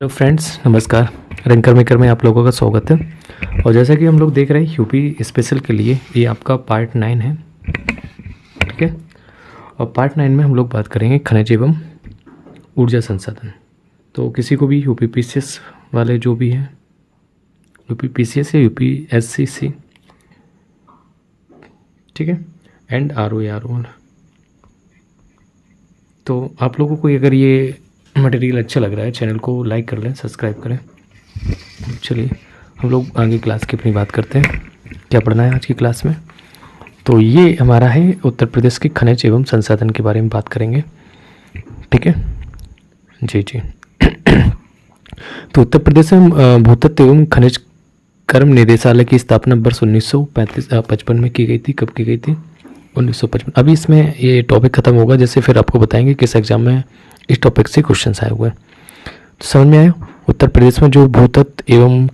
Hello friends, नमस्कार। Ranker maker में आप लोगों का स्वागत है। और जैसा कि हम लोग देख रहे हैं यूपी स्पेशल के लिए ये आपका पार्ट 9 है, ठीक है। और पार्ट 9 में हम लोग बात करेंगे खनिज एवं ऊर्जा संसाधन। तो किसी को भी यूपी पीसीएस वाले जो भी हैं, यूपी पीसीएस या यूपी एससीसी, ठीक है, एंड आरओ, तो आप लोगों को अगर ये मटेरियल अच्छा लग रहा है, चैनल को लाइक कर लें, सब्सक्राइब करें। चलिए हम लोग आगे क्लास की अपनी बात करते हैं, क्या पढ़ना है आज की क्लास में। तो ये हमारा है उत्तर प्रदेश के खनिज एवं संसाधन के बारे में बात करेंगे, ठीक है जी। तो उत्तर प्रदेश में भूतत्व एवं खनिज कर्म निदेशालय की स्थापना वर्ष 1955 में की गई थी। कब की गई थी? 1955। अभी इसमें ये टॉपिक खत्म होगा, जैसे फिर आपको बताएंगे किस एग्जाम में इस टॉपिक से क्वेश्चन आए हुए हैं। तो समझ में आया? उत्तर प्रदेश में जो भूतत्व एवं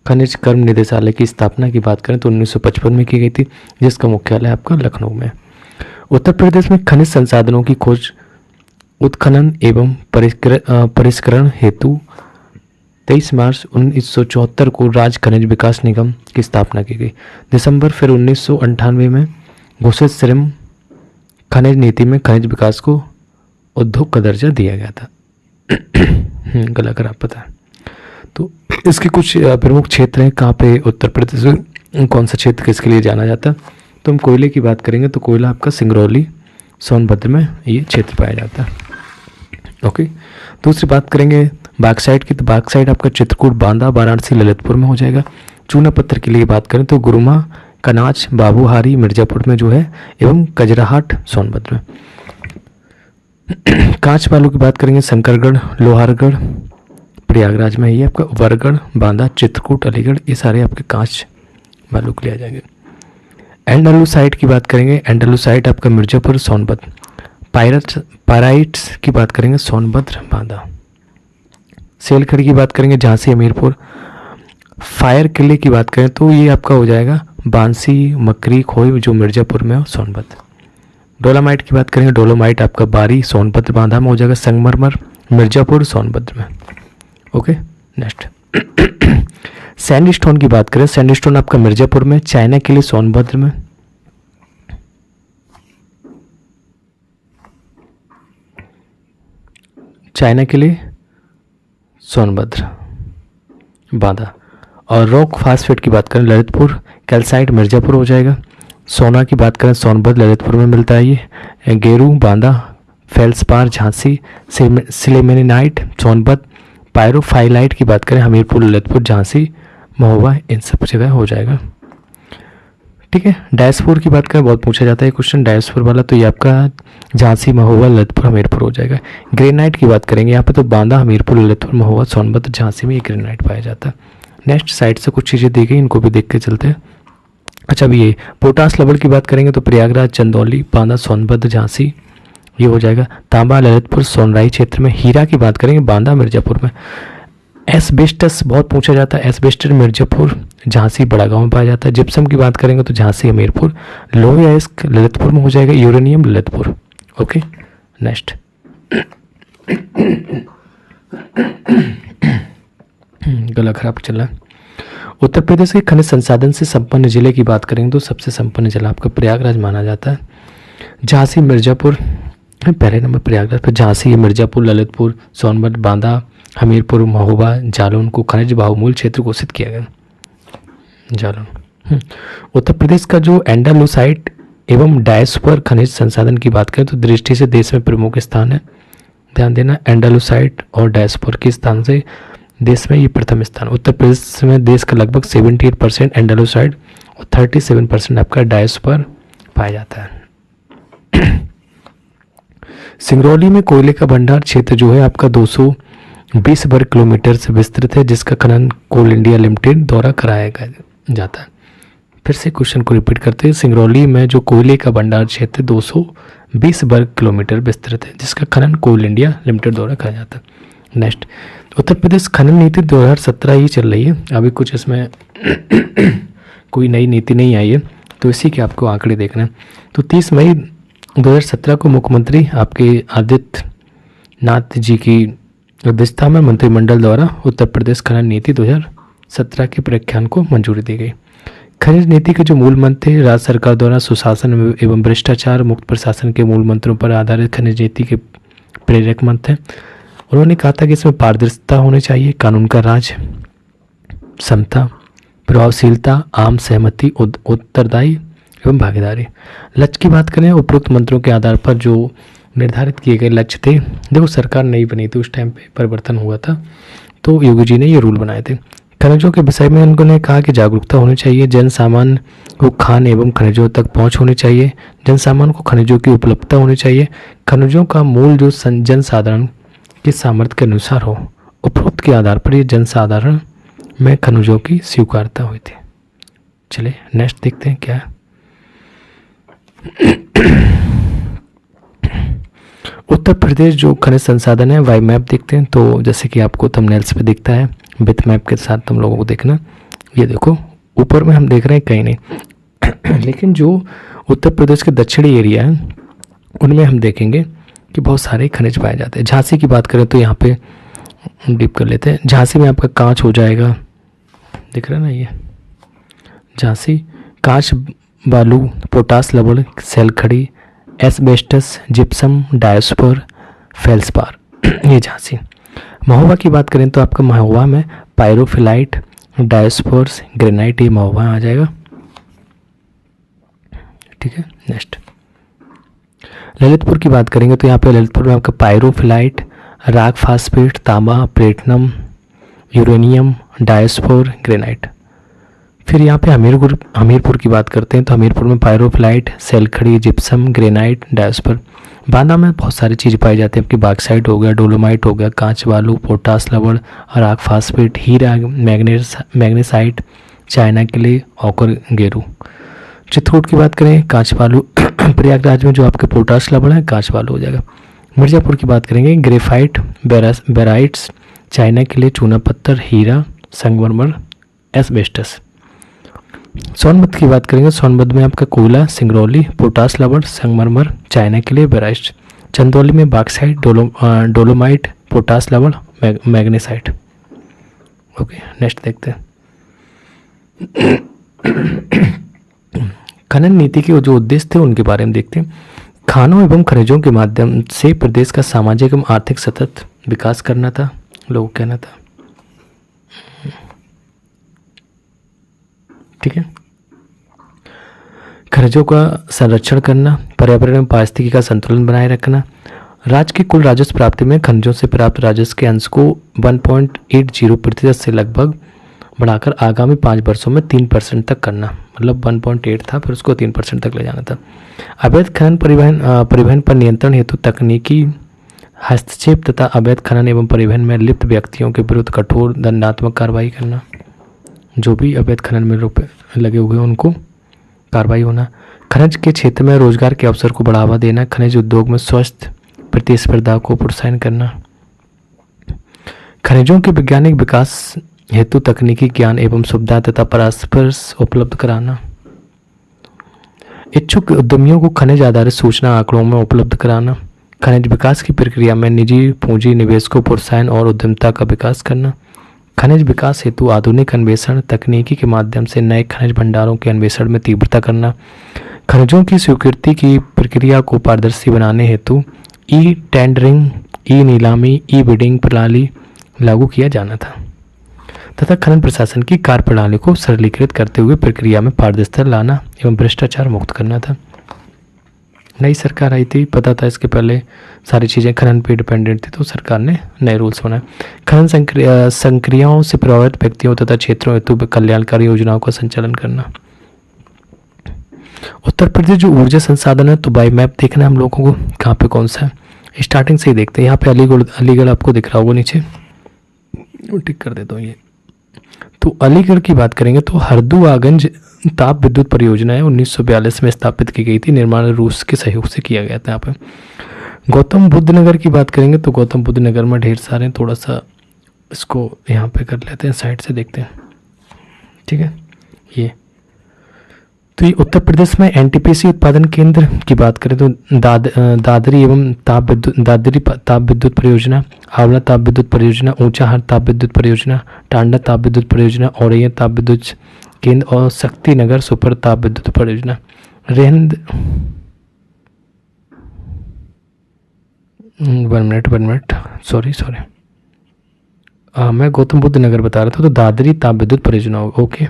खनिज कर्म निदेशालय की स्थापना की बात करें तो 1955 में की गई थी, जिसका मुख्यालय आपका लखनऊ में। उत्तर प्रदेश में खनिज संसाधनों की खोज, उत्खनन एवं परिष्करण हेतु 23 मार्च 1974 को राज्य खनिज विकास निगम की स्थापना की गई। दिसंबर फिर 1998 में घोषित श्रम खनिज नीति में खनिज विकास को उद्योग का दर्जा दिया गया था। गला कर आप पता है। तो इसके कुछ प्रमुख क्षेत्र हैं कहाँ पे उत्तर प्रदेश में कौन सा क्षेत्र किसके लिए जाना जाता है। तो हम कोयले की बात करेंगे तो कोयला आपका सिंगरौली सोनभद्र में ये क्षेत्र पाया जाता है। ओके, दूसरी बात करेंगे बाक्साइट की, तो बाक्साइट आपका चित्रकूट, बांदा, वाराणसी, ललितपुर में हो जाएगा। चूना पत्थर के लिए बात करें तो गुरुमा, कनाज, बाबूहारी मिर्जापुर में जो है, एवं कजराहाट सोनभद्र में। कांच बालू की बात करेंगे शंकरगढ़, लोहारगढ़ प्रयागराज में, ये आपका वरगढ़, बांदा, चित्रकूट, अलीगढ़, ये सारे आपके कांच बालू के लिए आ जाएंगे। एंडालुसाइट की बात करेंगे, एंडालुसाइट आपका मिर्जापुर, सोनभद्र। पायराइट्स की बात करेंगे सोनभद्र, बांदा। सेलखड़ी की बात करेंगे झांसी, हमीरपुर। फायर किले की बात करें तो ये आपका हो जाएगा बांसी, मकरी, खोई जो मिर्जापुर में हो, सोनभद्र। डोलामाइट की बात करेंगे, डोलोमाइट आपका बारी, सोनभद्र, बांदा में हो जाएगा। संगमरमर मिर्जापुर, सोनभद्र में। ओके, नेक्स्ट सैंडस्टोन की बात करें, सैंडस्टोन आपका मिर्जापुर में, चाइना के लिए सोनभद्र में। चाइना के लिए सोनभद्र, बांदा। और रॉक फास्फेट की बात करें ललितपुर, कैल्साइट मिर्जापुर हो जाएगा। सोना की बात करें सोनभद्र, ललितपुर में मिलता है ये। गेरू, बांदा। फेल्सपार झांसी, सिलेमेनाइट सोनभद्र। पायरोफाइलाइट की बात करें हमीरपुर, ललितपुर, झांसी, महोबा, इन सब जगह हो जाएगा, ठीक है। डायस्फोर की बात करें, बहुत पूछा जाता है क्वेश्चन डायस्फोर वाला, तो ये आपका झांसी, महोबा, ललितपुर, हमीरपुर हो जाएगा। ग्रेनाइट की बात करेंगे यहाँ पे तो बांदा, हमीरपुर, ललितपुर, महोबा, सोनभद्र, झांसी में ये ग्रेनाइट पाया जाता है। नेक्स्ट साइड से कुछ चीज़ें दी गई, इनको भी देख के चलते हैं। अच्छा, अभी ये पोटास लवण की बात करेंगे तो प्रयागराज, चंदौली, बांदा, सोनभद्र, झांसी ये हो जाएगा। तांबा, ललितपुर, सोनराई क्षेत्र में। हीरा की बात करेंगे बांदा, मिर्जापुर में। एस्बेस्टस बहुत पूछा जाता है, एस्बेस्टस मिर्जापुर, झांसी, बड़ागांव में पाया जाता है। जिप्सम की बात करेंगे तो झांसी, हमीरपुर। लोहे अयस्क ललितपुर में हो जाएगा। यूरेनियम ललितपुर। ओके, नेक्स्ट गला खराब चल रहा है। उत्तर प्रदेश के खनिज संसाधन से संपन्न जिले की बात करेंगे तो सबसे संपन्न जिला आपका प्रयागराज माना जाता है। झांसी, मिर्जापुर पहले नंबर प्रयागराज पर, झांसी, मिर्जापुर, ललितपुर, सोनभद्र, बांदा, हमीरपुर, महोबा, जालौन को खनिज बहुमूल्य क्षेत्र घोषित किया गया। जालौन। उत्तर प्रदेश का जो एंडालुसाइट एवं डायस्पर खनिज संसाधन की बात करें तो दृष्टि से देश में प्रमुख स्थान है। ध्यान देना, एंडालुसाइट और डायस्पर के स्थान से देश में ये प्रथम स्थान। उत्तर प्रदेश में देश का लगभग 78% एंडालुसाइड और 37% आपका डायस्पर पाया जाता है। सिंगरौली में कोयले का भंडार क्षेत्र जो है आपका 220 वर्ग किलोमीटर से विस्तृत है, जिसका खनन कोल इंडिया लिमिटेड द्वारा कराया जाता है। फिर से क्वेश्चन को रिपीट करते हैं। सिंगरौली में जो कोयले का भंडार क्षेत्र 220 वर्ग किलोमीटर विस्तृत है, जिसका खनन कोल इंडिया लिमिटेड द्वारा कराया जाता है। नेक्स्ट, उत्तर प्रदेश खनन नीति 2017 ही चल रही है, अभी कुछ इसमें कोई नई नीति नहीं आई है, तो इसी के आपको आंकड़े देखना है। तो 30 मई 2017 को मुख्यमंत्री आपके आदित्यनाथ जी की अध्यक्षता में मंत्रिमंडल द्वारा उत्तर प्रदेश खनन नीति 2017 के प्रख्यान को मंजूरी दी गई। खनिज नीति के जो मूल मंत्र थे, राज्य सरकार द्वारा सुशासन एवं भ्रष्टाचार मुक्त प्रशासन के मूल मंत्रों पर आधारित खनिज नीति के प्रेरक मंत्र हैं। उन्होंने कहा था कि इसमें पारदर्शिता होनी चाहिए, कानून का राज, समता, प्रभावशीलता, आम सहमति, उत्तरदायी एवं भागीदारी। लक्ष्य की बात करें, उपरोक्त मंत्रों के आधार पर जो निर्धारित किए गए लक्ष्य थे, देखो सरकार नई बनी थी, उस टाइम पे परिवर्तन हुआ था, तो योगी जी ने ये रूल बनाए थे। खनिजों के विषय में उन्होंने कहा कि जागरूकता होनी चाहिए, जन सामान्य को खान एवं खनिजों तक पहुंच होनी चाहिए, जन सामान्य को खनिजों की उपलब्धता होनी चाहिए, खनिजों का मूल जो जन साधारण के सामर्थ्य के अनुसार हो। उपरोक्त के आधार पर ये जन साधारण में खनिजों की स्वीकार्यता हुई थी। चलिए नेक्स्ट देखते हैं क्या है। उत्तर प्रदेश जो खनिज संसाधन है, वाई मैप देखते हैं। तो जैसे कि आपको थंबनेल्स पे दिखता है, बिट मैप के साथ तुम लोगों को देखना। ये देखो ऊपर में हम देख रहे हैं कहीं नहीं लेकिन जो उत्तर प्रदेश के दक्षिणी एरिया है उनमें हम देखेंगे कि बहुत सारे खनिज पाए जाते हैं। झांसी की बात करें तो यहाँ पे डीप कर लेते हैं। झांसी में आपका कांच हो जाएगा, दिख रहा है ना, ये झांसी कांच, बालू, पोटास लवण, सेल खड़ी, एस्बेस्टस, जिप्सम, डायस्पर, फेल्सपार, ये झांसी। महोबा की बात करें तो आपका महोबा में पायरोफिलाइट, डायस्पर्स, ग्रेनाइट, ये महोबा आ जाएगा। ठीक है, नेक्स्ट ललितपुर की बात करेंगे तो यहाँ पे ललितपुर में आपका पायरोफिलाइट, राग फास्फेट, तांबा, प्लेटिनम, यूरेनियम, डायस्पोर, ग्रेनाइट। फिर यहाँ पे हमीरपुर की बात करते हैं तो हमीरपुर में पायरोफिलाइट, सेलखड़ी, जिप्सम, ग्रेनाइट, डायस्पर। बांदा में बहुत सारी चीज़ पाई जाती है, आपकी बाक्साइट हो गया, डोलोमाइट हो गया, कांच बालू, पोटास लवण, राग फास्फेट, हीरा, मैग्नेसाइट, चाइना के लिए ऑकर गेरू। चित्रकूट की बात करें, कांच बालू, प्रयागराज में जो आपके पोटास लवण है कांच बालू हो जाएगा। मिर्ज़ापुर की बात करेंगे, ग्रेफाइट, बेराइट्स, चाइना के लिए चूना पत्थर, हीरा, संगमरमर, एस्बेस्टस। सोनभद्र की बात करेंगे, सोनभद्र में आपका कोयला, सिंगरौली, पोटास लवण, संगमरमर, चाइना के लिए बेराइट्स। चंदौली में बाक्साइट, डोलोमाइट, पोटास लवण, मैग्नेसाइट। ओके, नेक्स्ट देखते हैं। खनन नीति के जो उद्देश्य थे उनके बारे में देखते हैं। खानों एवं खनिजों के माध्यम से प्रदेश का सामाजिक एवं आर्थिक सतत विकास करना था, लोगों का कहना था। ठीक है, खनिजों का संरक्षण करना, पर्यावरण में पारिस्थितिकी का संतुलन बनाए रखना, राज्य की कुल राजस्व प्राप्ति में खनिजों से प्राप्त राजस्व के अंश को 1.80% से लगभग बढ़ाकर आगामी 5 वर्षों में 3% तक करना। मतलब 1.8 था, फिर उसको 3% तक ले जाना था। अवैध खनन परिवहन पर नियंत्रण हेतु तकनीकी हस्तक्षेप तथा अवैध खनन एवं परिवहन में लिप्त व्यक्तियों के विरुद्ध कठोर दंडात्मक कार्रवाई करना। जो भी अवैध खनन में लगे हुए हैं उनको कार्रवाई होना। खनिज के क्षेत्र में रोजगार के अवसर को बढ़ावा देना, खनिज उद्योग में स्वस्थ प्रतिस्पर्धा को प्रोत्साहन करना। खनिजों के वैज्ञानिक विकास हेतु तकनीकी ज्ञान एवं सुविधा तथा परस्पर उपलब्ध कराना। इच्छुक उद्यमियों को खनिज आधारित सूचना आंकड़ों में उपलब्ध कराना। खनिज विकास की प्रक्रिया में निजी पूंजी निवेश को प्रोत्साहन और उद्यमिता का विकास करना। खनिज विकास हेतु आधुनिक अन्वेषण तकनीकी के माध्यम से नए खनिज भंडारों के अन्वेषण में तीव्रता करना। खनिजों की स्वीकृति की प्रक्रिया को पारदर्शी बनाने हेतु ई टेंडरिंग, ई नीलामी, ई बिडिंग प्रणाली लागू किया जाना था तथा खनन प्रशासन की कार्य प्रणाली को सरलीकृत करते हुए प्रक्रिया में पारदर्शिता लाना एवं भ्रष्टाचार मुक्त करना था। नई सरकार आई थी, पता था इसके पहले सारी चीज़ें खनन पे डिपेंडेंट थी, तो सरकार ने नए रूल्स बनाए। खनन संक्रियाओं से प्रभावित व्यक्तियों तथा क्षेत्रों हेतु कल्याणकारी योजनाओं का संचालन करना। उत्तर प्रदेश जो ऊर्जा संसाधन है, तो बाई मैप देखना है हम लोगों को कहाँ पे कौन सा है। स्टार्टिंग से ही देखते हैं। यहाँ पे अलीगढ़ आपको दिख रहा होगा नीचे, टिक कर देता हूँ ये। तो अलीगढ़ की बात करेंगे तो हरदुआगंज ताप विद्युत परियोजना है, 1942 में स्थापित की गई थी। निर्माण रूस के सहयोग से किया गया था। यहाँ पे गौतम बुद्ध नगर की बात करेंगे तो गौतम बुद्ध नगर में ढेर सारे, थोड़ा सा इसको यहाँ पे कर लेते हैं, साइड से देखते हैं। ठीक है, ये तो ये उत्तर प्रदेश में एनटीपीसी उत्पादन केंद्र की बात करें तो दादरी एवं दादरी ताप विद्युत परियोजना, आंवला ताप विद्युत परियोजना, ऊंचाहार ताप विद्युत परियोजना, टांडा ताप विद्युत परियोजना, औरैया ताप विद्युत केंद्र और शक्तिनगर सुपर ताप विद्युत परियोजना। रेंद 1 मिनट सॉरी मैं गौतम बुद्ध नगर बता रहा था, तो दादरी ताप विद्युत परियोजना होगा। ओके,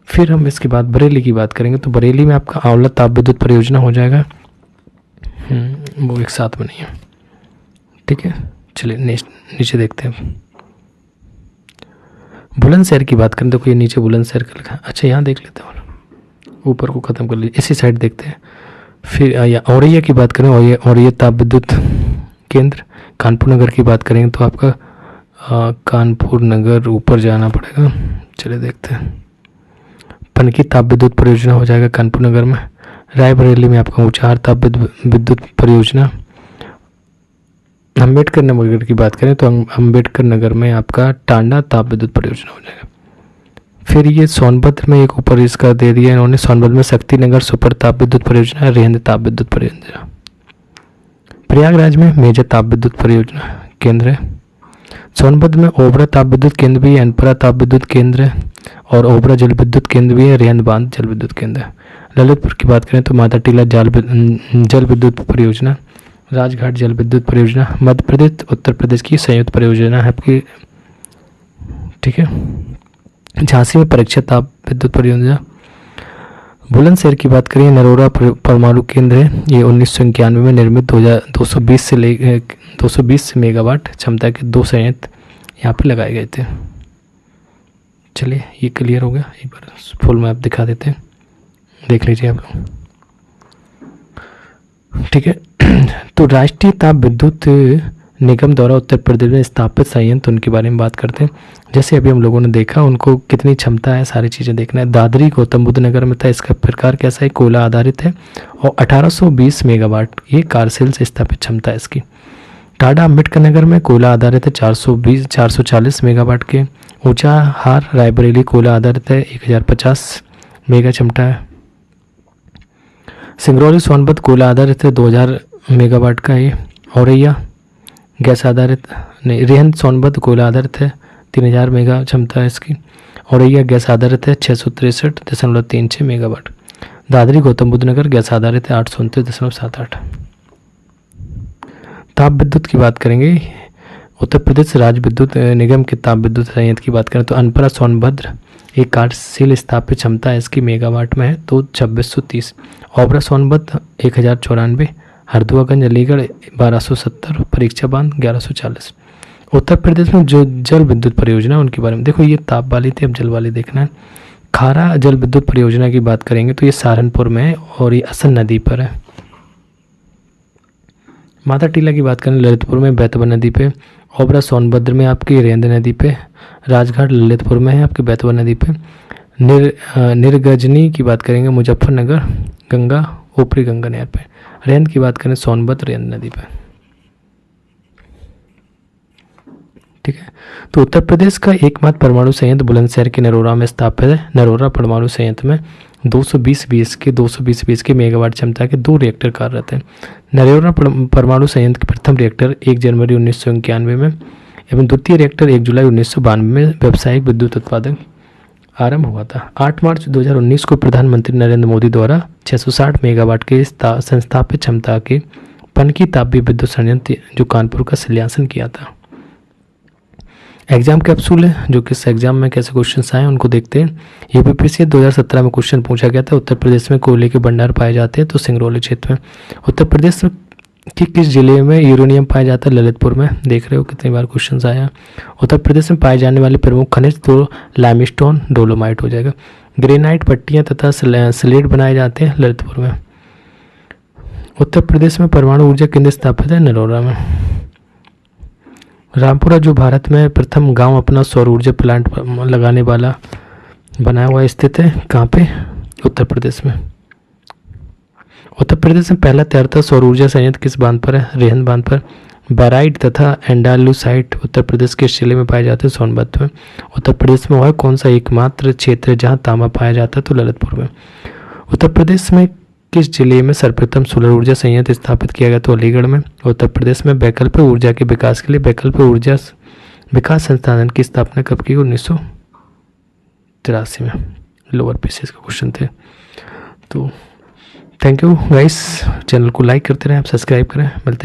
फिर हम इसके बाद बरेली की बात करेंगे, तो बरेली में आपका आंवला ताप विद्युत परियोजना हो जाएगा। वो एक साथ में नहीं है, ठीक है। चलिए नीचे देखते हैं। बुलंदशहर की बात करें तो ये नीचे बुलंदशहर का लिखा, अच्छा यहाँ देख लेते हैं और ऊपर को ख़त्म कर लीजिए, इसी साइड देखते हैं। फिर औरैया की बात करें, औरैया ताप विद्युत केंद्र। कानपुर नगर की बात करेंगे तो आपका कानपुर नगर ऊपर जाना पड़ेगा, चलिए देखते हैं। पनकी ताप विद्युत परियोजना हो जाएगा कानपुर नगर में। रायबरेली में आपका ऊंचाहार ताप विद्युत परियोजना। अम्बेडकर नगर की बात करें तो अम्बेडकर नगर में आपका टांडा ताप विद्युत परियोजना हो जाएगा। फिर ये सोनभद्र में एक ऊपर इसका दे दिया इन्होंने, सोनभद्र में शक्तिनगर सुपर ताप विद्युत परियोजना, रेंद ताप विद्युत परियोजना। प्रयागराज में मेजा ताप विद्युत परियोजना केंद्र है। सोनभद्र में ओबरा ताप विद्युत केंद्र भी है, अनपरा ताप विद्युत केंद्र है और ओबरा जल विद्युत केंद्र भी है, रेंद बांध जल विद्युत केंद्र है। ललितपुर की बात करें तो माता टीला जल विद्युत परियोजना, राजघाट जल विद्युत परियोजना। मध्य प्रदेश उत्तर प्रदेश की संयुक्त परियोजना है आपकी, ठीक है। झांसी में परीक्षा ताप विद्युत परियोजना। बुलंदशहर की बात करें, नरोरा परमाणु केंद्र है, ये 1991 में निर्मित 220 मेगावाट क्षमता के 2 संयंत्र यहाँ पे लगाए गए थे। चलिए ये क्लियर हो गया, एक बार फुल मैप दिखा देते हैं, देख लीजिए आप लोग, ठीक है। तो राष्ट्रीय ताप विद्युत निगम द्वारा उत्तर प्रदेश में स्थापित संयंत्र उनके बारे में बात करते हैं। जैसे अभी हम लोगों ने देखा, उनको कितनी क्षमता है सारी चीज़ें देखना है। दादरी गौतम बुद्ध नगर में था, इसका प्रकार कैसा है, कोयला आधारित है और 1820 मेगावाट ये कार्यशील से स्थापित क्षमता है इसकी। टाडा अम्बेडकर नगर में कोयला आधारित है 440 मेगावाट के। ऊंचाहार रायबरेली कोयला आधारित है 1050 मेगा क्षमता है। सिंगरौली सोनभद्र कोयला आधारित है 2000 मेगावाट का ये। औरैया गैस आधारित नहीं, रेहन सोनभद्र कोयला आधारित है 3000 मेगा क्षमता है इसकी। औरैया गैस आधारित है 663.36 मेगावाट। दादरी गौतम बुद्ध नगर गैस आधारित है 829.78। ताप विद्युत की बात करेंगे, उत्तर प्रदेश राज्य विद्युत निगम के ताप विद्युत संयंत्र की बात करें तो अनपरा सोनभद्र एक कार्यशील स्थापित क्षमता है इसकी मेगावाट में है तो 2630। ओबरा सोनभद्र 1094। हरदुआगंज अलीगढ़ 1270। परीक्षा बांध 1140। उत्तर प्रदेश में जो जल विद्युत परियोजना उनके बारे में देखो, ये ताप वाली थी, अब जल वाली देखना है। खारा जल विद्युत परियोजना की बात करेंगे तो ये सहारनपुर में है और ये असल नदी पर है। माता टीला की बात करें ललितपुर में बेतवा नदी पे। ओबरा सोनभद्र में आपकी रेंद नदी पे। राजघाट ललितपुर में है आपके बेतवा नदी पे। निर्गजनी की बात करेंगे मुजफ्फरनगर गंगा ऊपरी गंगा नहर पे। रेंद की बात करें सोनभद्र रेंद नदी पे, ठीक है। तो उत्तर प्रदेश का एकमात्र परमाणु संयंत्र बुलंदशहर के नरोरा में स्थापित है। नरोरा परमाणु संयंत्र में 220 के मेगावाट क्षमता के 2 रिएक्टर कार्यरत हैं। नरोरा परमाणु संयंत्र के प्रथम रिएक्टर 1 जनवरी 1991 में एवं द्वितीय रिएक्टर 1 जुलाई 1992 में व्यावसायिक विद्युत उत्पादन आरंभ हुआ था। 8 मार्च 2019 को प्रधानमंत्री नरेंद्र मोदी द्वारा 660 मेगावाट के संस्थापित क्षमता के पनकी तापीय विद्युत संयंत्र जो कानपुर का शिलान्यासन किया था। एग्जाम कैप्सूल है, जो किस एग्जाम में कैसे क्वेश्चन आए उनको देखते हैं। यूपीपीएससी 2017 में क्वेश्चन पूछा गया था, उत्तर प्रदेश में कोयले के भंडार पाए जाते हैं तो सिंगरौली क्षेत्र में। उत्तर प्रदेश कि किस जिले में यूरेनियम पाया जाता है, ललितपुर में। देख रहे हो कितनी बार क्वेश्चन आया। उत्तर प्रदेश में पाए जाने वाले प्रमुख खनिज तो लाइमस्टोन डोलोमाइट हो जाएगा। ग्रेनाइट पट्टियाँ तथा स्लेट बनाए जाते हैं ललितपुर में। उत्तर प्रदेश में परमाणु ऊर्जा केंद्र स्थापित है नरोरा में। रामपुरा जो भारत में प्रथम गांव अपना सौर ऊर्जा प्लांट लगाने वाला बनाया हुआ स्थित है, कहाँ पे, उत्तर प्रदेश में। उत्तर प्रदेश में पहला तैरता सौर ऊर्जा संयंत्र किस बांध पर है, रेहन बांध पर। बैराइट तथा एंडालुसाइट उत्तर प्रदेश के जिले में पाए जाते हैं, सोनभद्र में। उत्तर प्रदेश में वह कौन सा एकमात्र क्षेत्र है जहां तांबा पाया जाता है, तो ललितपुर में। उत्तर प्रदेश में किस जिले में सर्वप्रथम सोलर ऊर्जा संयंत्र स्थापित किया गया? तो अलीगढ़ में। उत्तर प्रदेश में वैकल्पिक ऊर्जा के विकास के लिए वैकल्पिक ऊर्जा विकास संस्थान की स्थापना कब की? 1983 में। लोअर पीसीएस का क्वेश्चन थे। तो थैंक यू गाइस, चैनल को लाइक करते रहें, आप सब्सक्राइब करें, मिलते हैं।